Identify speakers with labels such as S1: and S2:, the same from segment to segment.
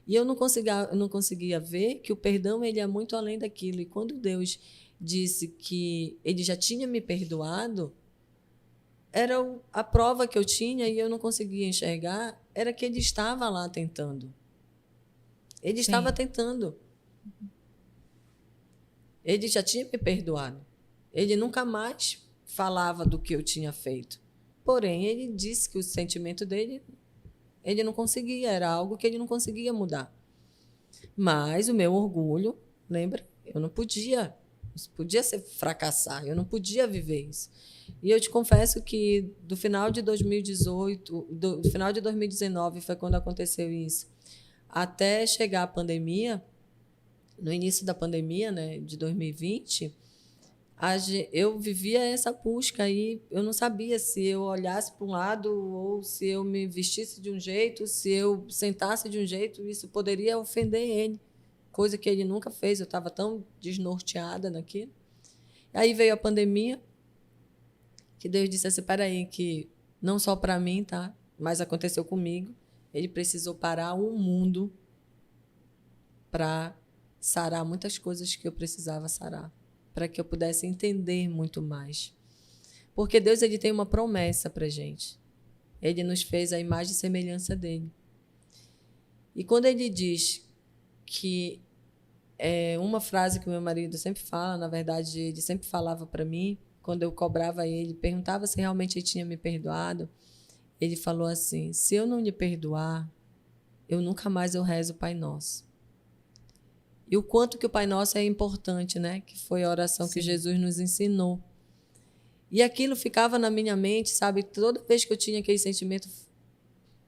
S1: E eu não conseguia ver que o perdão ele é muito além daquilo. E quando Deus disse que ele já tinha me perdoado, era a prova que eu tinha e eu não conseguia enxergar, era que ele estava lá tentando. Ele estava tentando. Ele já tinha me perdoado. Ele nunca mais falava do que eu tinha feito. Porém, ele disse que o sentimento dele, ele não conseguia, era algo que ele não conseguia mudar. Mas o meu orgulho, lembra? Eu não podia ser fracassar, eu não podia viver isso. E eu te confesso que do final de 2018, do final de 2019 foi quando aconteceu isso, até chegar a pandemia, no início da pandemia, né, de 2020, eu vivia essa busca e eu não sabia se eu olhasse para um lado ou se eu me vestisse de um jeito, se eu sentasse de um jeito, isso poderia ofender ele, coisa que ele nunca fez. Eu estava tão desnorteada naquilo. Aí veio a pandemia, que Deus disse assim, peraí, que não só para mim, tá? Mas aconteceu comigo. Ele precisou parar o mundo para sarar muitas coisas que eu precisava sarar, para que eu pudesse entender muito mais. Porque Deus ele tem uma promessa para a gente. Ele nos fez a imagem e semelhança dele. E quando ele diz que uma frase que o meu marido sempre fala, na verdade, ele sempre falava para mim, quando eu cobrava ele, perguntava se realmente ele tinha me perdoado, ele falou assim, se eu não lhe perdoar, eu nunca mais eu rezo o Pai Nosso. E o quanto que o Pai Nosso é importante, né? Que foi a oração que Jesus nos ensinou. E aquilo ficava na minha mente, sabe? Toda vez que eu tinha aquele sentimento,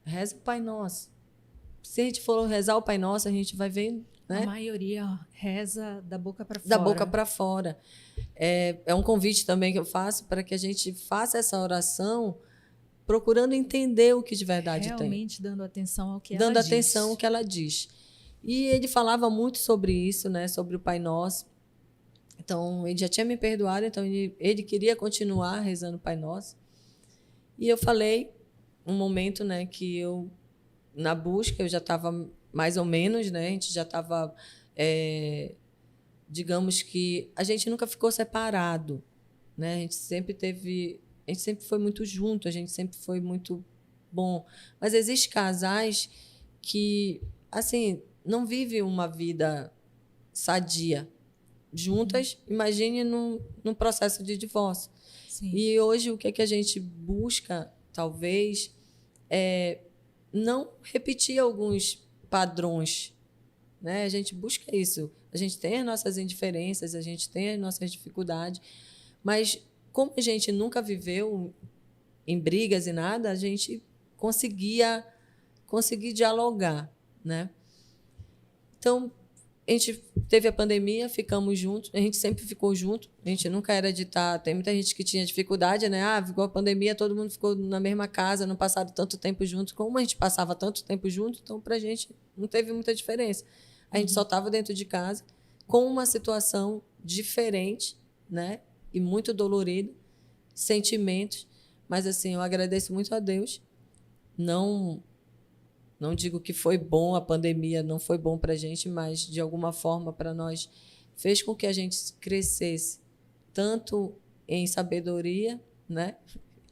S1: reza o Pai Nosso. Se a gente for rezar o Pai Nosso, a gente vai ver, né?
S2: A maioria reza da boca para fora.
S1: Da boca para fora. É um convite também que eu faço para que a gente faça essa oração procurando entender o que de verdade
S2: realmente
S1: tem.
S2: Dando atenção ao que
S1: ela diz. Dando
S2: atenção
S1: atenção ao que ela diz. E ele falava muito sobre isso, né? Sobre o Pai Nosso. Então, ele já tinha me perdoado, então ele queria continuar rezando o Pai Nosso. E eu falei um momento, né, que eu, na busca, eu já estava mais ou menos, né? A gente já estava, digamos que a gente nunca ficou separado, né? A gente sempre foi muito junto, a gente sempre foi muito bom. Mas existem casais que, assim, não vivem uma vida sadia juntas, imagine num processo de divórcio.
S2: Sim.
S1: E hoje o que a gente busca, talvez, é não repetir alguns padrões, né? A gente busca isso. A gente tem as nossas indiferenças, a gente tem as nossas dificuldades, mas como a gente nunca viveu em brigas e nada, a gente conseguir dialogar, né? Então, a gente teve a pandemia, ficamos juntos, a gente sempre ficou junto, a gente nunca era de estar... Tem muita gente que tinha dificuldade, né? Ficou a pandemia, todo mundo ficou na mesma casa, não passaram tanto tempo junto. Como a gente passava tanto tempo junto, então, para a gente, não teve muita diferença. A gente só estava dentro de casa, com uma situação diferente, né? E muito dolorida, sentimentos. Mas, assim, eu agradeço muito a Deus. Não digo que foi bom, a pandemia não foi bom para a gente, mas, de alguma forma, para nós, fez com que a gente crescesse, tanto em sabedoria, né?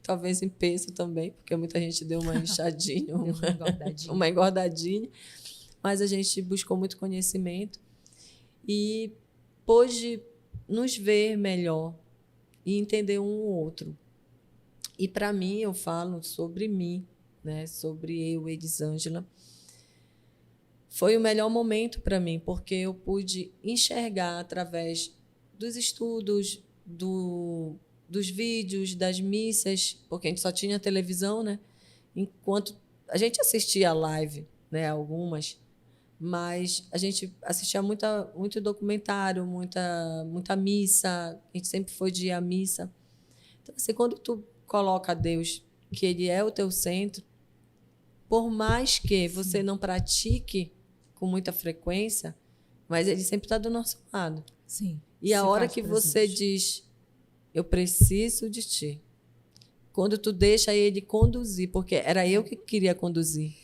S1: Talvez em peso também, porque muita gente deu uma inchadinha, uma engordadinha, mas a gente buscou muito conhecimento e pôde nos ver melhor e entender um ou outro. E, para mim, eu falo sobre mim, né, sobre eu, Elisângela, foi o melhor momento para mim, porque eu pude enxergar através dos estudos, dos vídeos, das missas, porque a gente só tinha televisão, né? Enquanto a gente assistia a live, né, algumas, mas a gente assistia muito documentário, muita missa, a gente sempre foi de ir à missa. Então, assim, quando tu coloca Deus, que Ele é o teu centro, por mais que você não pratique com muita frequência, mas Ele sempre está do nosso lado.
S2: Sim.
S1: E a hora que você diz, eu preciso de ti, quando tu deixa Ele conduzir, porque era eu que queria conduzir.